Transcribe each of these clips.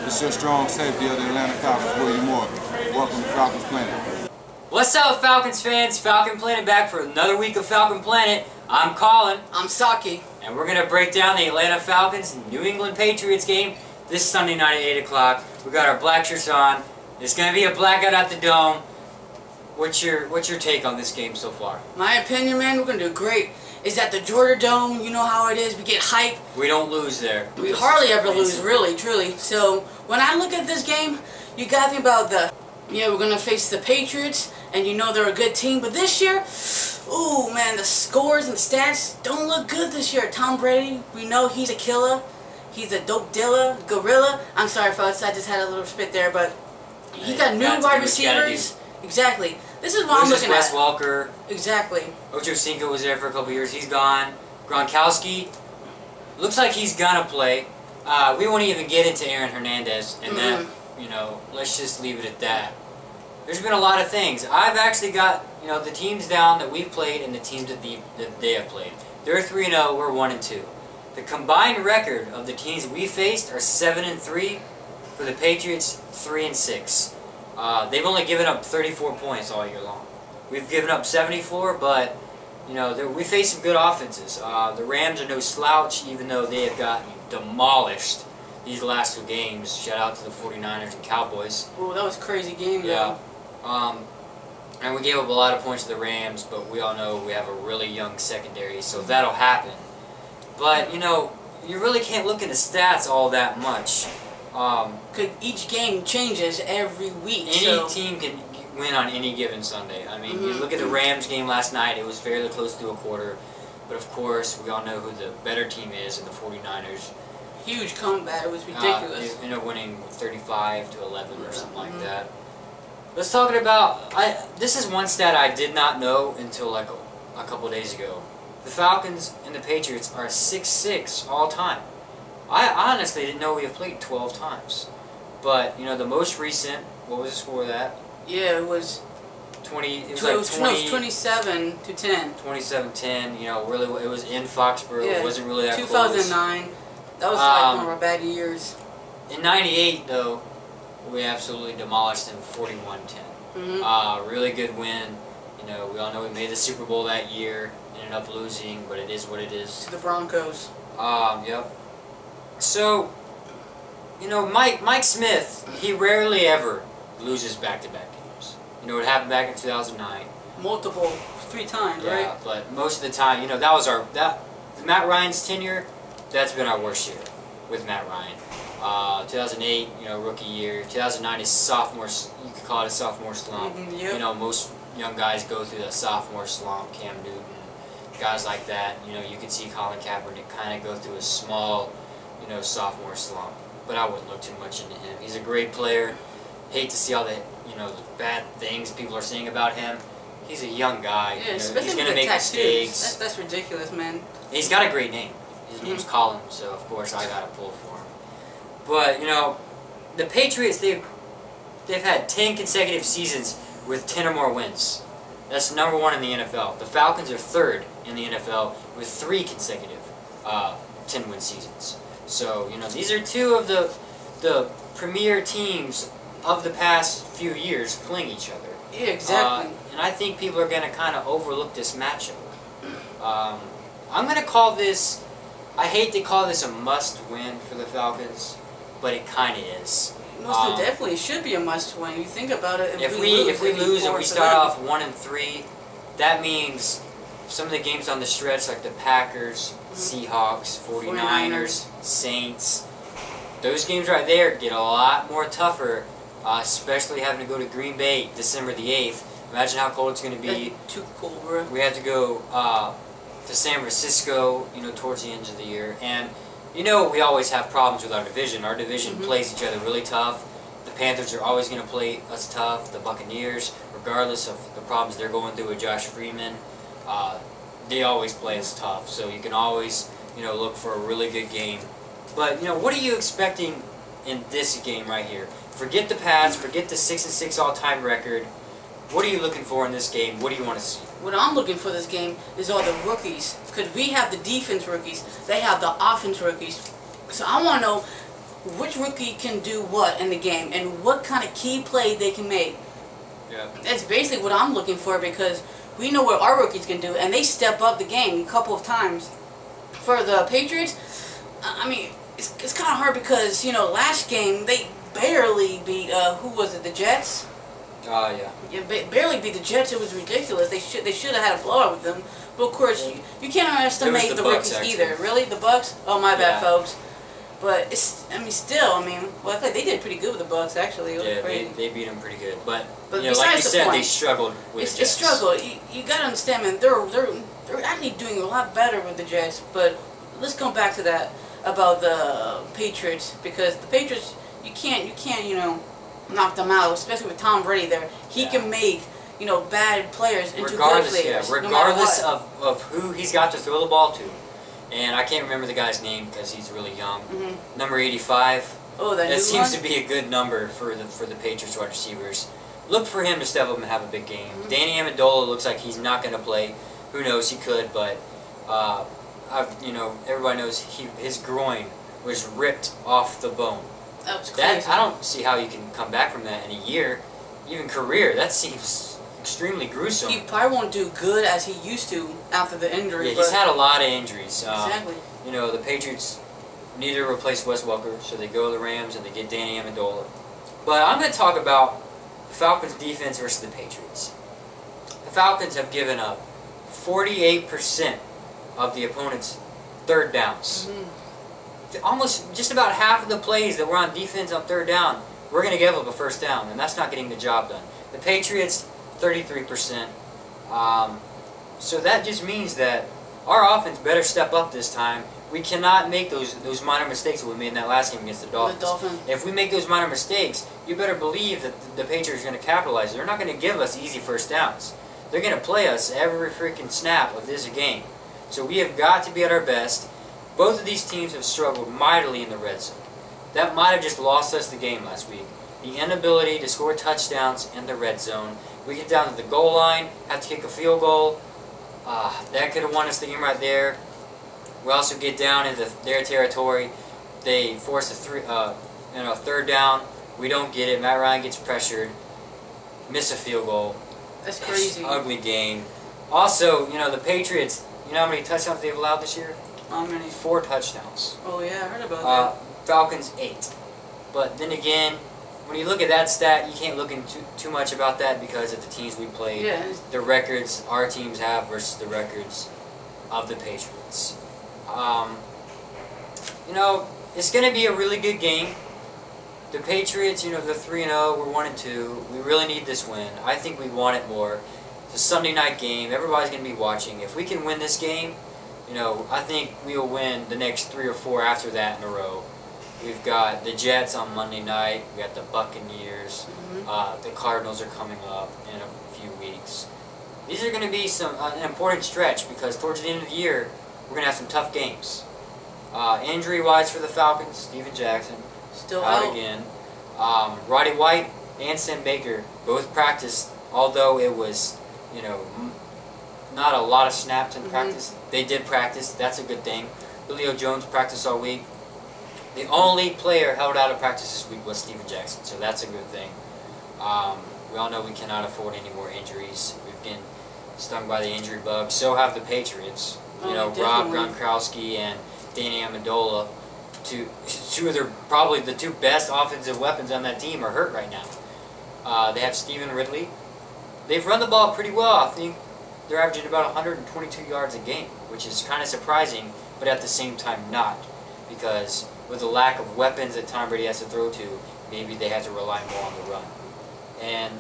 It's your strong safety of the Atlanta Falcons, William Moore. Welcome to Falcons Planet. What's up, Falcons fans? Falcon Planet back for another week of Falcon Planet. I'm Colin. I'm Saki. And we're going to break down the Atlanta Falcons New England Patriots game this Sunday night at 8 o'clock. We got our black shirts on. It's going to be a blackout at the Dome. What's your take on this game so far? My opinion, man, we're going to do great. Is at the Georgia Dome. You know how it is. We get hype. We don't lose there. We hardly ever lose, really, truly. So when I look at this game, you got to think about we're going to face the Patriots, and you know they're a good team. But this year, ooh, man, the scores and the stats don't look good this year. Tom Brady, we know he's a killer. He's a dope dealer, gorilla. I'm sorry, folks, I just had a little spit there, but he got new wide receivers. Exactly. This is what I'm looking Wes at. Welker. Exactly. Ocho Cinco was there for a couple years. He's gone. Gronkowski looks like he's gonna play. We won't even get into Aaron Hernandez, and then let's just leave it at that. There's been a lot of things. I've actually got the teams down that we've played and the teams that they have played. They're 3-0. We're 1-2. The combined record of the teams that we faced are 7-3. For the Patriots, 3-6. They've only given up 34 points all year long. We've given up 74, but we face some good offenses. The Rams are no slouch, even though they have gotten demolished these last two games. Shout out to the 49ers and Cowboys. Oh, that was a crazy game, yeah. And we gave up a lot of points to the Rams, but we all know we have a really young secondary, so that'll happen. But you really can't look at the stats all that much. Because each game changes every week. Any team can win on any given Sunday. I mean, you look at the Rams game last night, it was fairly close to a quarter. But of course, we all know who the better team is in the 49ers. Huge comeback. It was ridiculous. They ended up winning 35-11 or something like that. Let's talk about... this is one stat I did not know until like a couple days ago. The Falcons and the Patriots are 6-6 all time. I honestly didn't know we have played 12 times. But, the most recent, what was the score of that? Yeah, it was 20, it was like 20, 27-10. 27-10, really, it was in Foxborough. Yeah, It wasn't really that 2009. close. That was like one of our bad years. In 98, though, we absolutely demolished them 41-10. Really good win. We all know we made the Super Bowl that year, ended up losing, but it is what it is. To the Broncos. Yep. So, Mike Smith, he rarely ever loses back-to-back games. It happened back in 2009. Multiple, 3 times, right? Yeah, but most of the time, that was Matt Ryan's tenure, that's been our worst year with Matt Ryan. 2008, rookie year. 2009 is sophomore, you could call it a sophomore slump. Yep. Most young guys go through the sophomore slump, Cam Newton, guys like that. You could see Colin Kaepernick kind of go through a small sophomore slump, but I wouldn't look too much into him. He's a great player. Hate to see all the the bad things people are saying about him. He's a young guy. Yeah, he's going to make mistakes. That's ridiculous, man. He's got a great name. His name's Colin, so of course I got to pull for him. But the Patriots, they've had 10 consecutive seasons with 10 or more wins. That's number 1 in the NFL. The Falcons are 3rd in the NFL with 3 consecutive 10-win seasons. So, these are 2 of the premier temes of the past few years playing each other. Yeah, exactly. And I think people are going to kind of overlook this matchup. I'm going to call this, I hate to call this a must-win for the Falcons, but it kind of is. Most definitely should be a must-win. You think about it. If we lose and we start off 1-3, that means some of the games on the stretch, like the Packers, Seahawks, 49ers, Saints, those games right there get a lot more tougher, especially having to go to Green Bay December the 8th. Imagine how cold it's going to be. Too cold, bro. We have to go to San Francisco, towards the end of the year. And, we always have problems with our division. Our division plays each other really tough. The Panthers are always going to play us tough. The Buccaneers, regardless of the problems they're going through with Josh Freeman, they always play us tough. So you can always, look for a really good game. But, what are you expecting in this game right here? Forget the Pats, forget the 6-6 all-time record. What are you looking for in this game? What do you want to see? What I'm looking for this game is all the rookies. Because we have the defense rookies. They have the offense rookies. So I want to know which rookie can do what in the game and what kind of key play they can make. Yeah. That's basically what I'm looking for, because we know what our rookies can do, and they step up the game a couple of times. For the Patriots, I mean, it's kind of hard because, you know, last game they barely beat, who was it, the Jets? Yeah. Yeah, barely beat the Jets. It was ridiculous. They should have had a blowout with them. But of course, you can't underestimate the Bucks, rookies actually. either. Really, the Bucks? Oh, my bad, Yeah. folks. But still, well, I thought they did pretty good with the Bucks. Actually, it was Yeah, crazy. they beat them pretty good. But you know, besides like you the said, point, they struggled with the It's Jets. struggle. You gotta understand, man. They're actually doing a lot better with the Jets. But let's come back to that about the Patriots, because the Patriots, you can't knock them out, especially with Tom Brady there. He can make bad players into good players. Regardless of who he's got to throw the ball to. And I can't remember the guy's name because he's really young. Number 85. Oh, that seems to be a good number for the Patriots wide receivers. Look for him to step up and have a big game. Danny Amendola looks like he's not going to play. Who knows? He could, but everybody knows his groin was ripped off the bone. That was crazy. I don't see how you can come back from that in a year, even career. That seems extremely gruesome. He probably won't do good as he used to after the injury. Yeah, he's had a lot of injuries. Exactly. The Patriots need to replace Wes Welker, so they go to the Rams and they get Danny Amendola. But I'm going to talk about the Falcons' defense versus the Patriots. The Falcons have given up 48% of the opponent's third downs. Almost just about half of the plays that were on defense on third down, we're going to give up a first down, and that's not getting the job done. The Patriots, 33%. So that just means that our offense better step up this time. We cannot make those minor mistakes that we made in that last game against the Dolphins. If we make those minor mistakes, you better believe that the Patriots are going to capitalize. They're not going to give us easy first downs. They're going to play us every freaking snap of this game. So we have got to be at our best. Both of these teams have struggled mightily in the red zone. That might have just lost us the game last week. The inability to score touchdowns in the red zone. We get down to the goal line, have to kick a field goal. That could have won us the game right there. We also get down into their territory. They force a third down. We don't get it. Matt Ryan gets pressured. Miss a field goal. That's crazy. It's an ugly game. Also, the Patriots, you know how many touchdowns they've allowed this year? How many? 4 touchdowns. Oh yeah, I heard about that. Falcons 8. But then again, when you look at that stat, you can't look into too much about that because of the teams we played. Yeah. The records our teams have versus the records of the Patriots. It's going to be a really good game. The Patriots, they're 3-0, we're 1-2. We really need this win. I think we want it more. It's a Sunday night game. Everybody's going to be watching. If we can win this game, I think we'll win the next 3 or 4 after that in a row. We've got the Jets on Monday night. We got the Buccaneers. The Cardinals are coming up in a few weeks. These are going to be an important stretch because towards the end of the year, we're going to have some tough games. Injury-wise for the Falcons, Steven Jackson still out again. Roddy White and Sam Baker both practiced, although it was, not a lot of snaps in practice. They did practice. That's a good thing. Julio Jones practiced all week. The only player held out of practice this week was Steven Jackson, so that's a good thing. We all know we cannot afford any more injuries. We've been stung by the injury bug. So have the Patriots. Rob Gronkowski and Danny Amendola, probably the 2 best offensive weapons on that team, are hurt right now. They have Stephen Ridley. They've run the ball pretty well. I think they're averaging about 122 yards a game, which is kind of surprising, but at the same time not, because with the lack of weapons that Tom Brady has to throw to, maybe they have to rely more on the run. And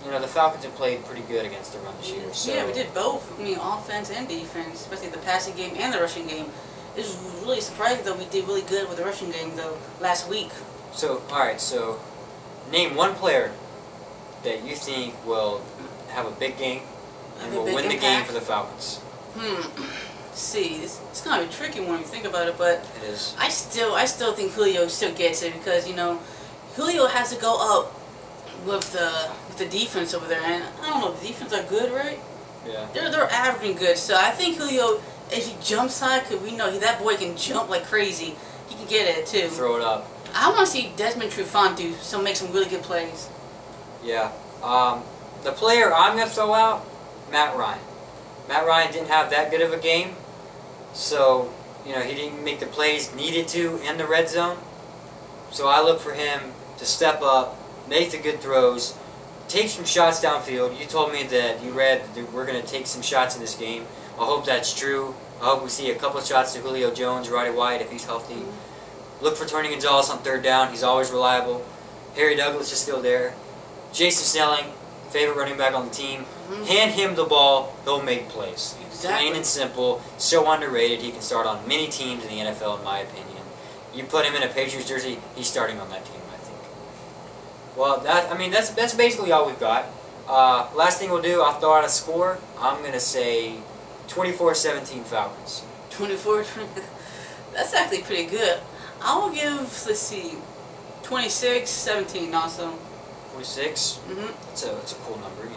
the Falcons have played pretty good against the run this year. So yeah, we did both. Offense and defense, especially the passing game and the rushing game. It was really surprising that we did really good with the rushing game though last week. So alright, so name one player that you think will have a big game and will win the game for the Falcons. See, it's kind of a tricky one when you think about it, but it is. I still think Julio still gets it because Julio has to go up with the defense over there, and I don't know, the defense are good, right? Yeah. They're averaging good, so I think Julio, if he jumps high, because we know that boy can jump like crazy, he can get it too. Throw it up. I want to see Desmond Trufant make some really good plays. Yeah. The player I'm going to throw out, Matt Ryan. Matt Ryan didn't have that good of a game, so he didn't make the plays needed to in the red zone. So I look for him to step up, make the good throws, take some shots downfield. You told me that you read that we're going to take some shots in this game. I hope that's true. I hope we see a couple of shots to Julio Jones, Roddy White if he's healthy. Look for Tony Gonzalez on third down. He's always reliable. Harry Douglas is still there. Jason Snelling, favorite running back on the team. Hand him the ball, he'll make plays. Exactly. Plain and simple. So underrated. He can start on many teams in the NFL, in my opinion. You put him in a Patriots jersey, he's starting on that team, I think. Well, that's basically all we've got. Last thing we'll do, I'll throw out a score. I'm going to say 24-17 Falcons. 24-20. That's actually pretty good. I will give, let's see, 26-17 also. 26? That's a cool number,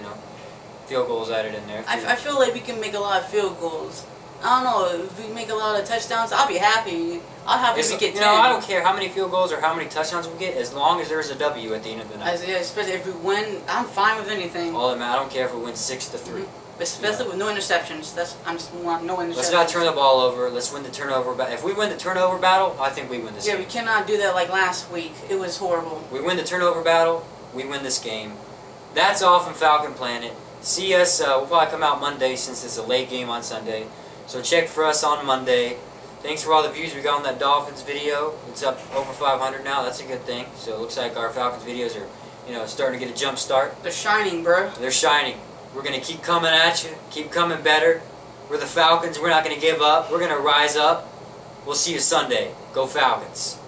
Field goals added in there. I feel like we can make a lot of field goals. I don't know, if we make a lot of touchdowns, I'll be happy. I'll happy if we get 10. I don't care how many field goals or how many touchdowns we get, as long as there's a W at the end of the night. Yeah, especially if we win, I'm fine with anything. I don't care if we win 6-3. Especially with no interceptions. I just want no interceptions. Let's not turn the ball over. Let's win the turnover battle. If we win the turnover battle, I think we win this game. Yeah, we cannot do that like last week. It was horrible. We win the turnover battle, we win this game. That's all from Falcon Planet. See us, we'll probably come out Monday since it's a late game on Sunday. So check for us on Monday. Thanks for all the views we got on that Dolphins video. It's up over 500 now. That's a good thing. So it looks like our Falcons videos are, starting to get a jump start. They're shining, bro. They're shining. We're going to keep coming at you. Keep coming better. We're the Falcons. We're not going to give up. We're going to rise up. We'll see you Sunday. Go Falcons.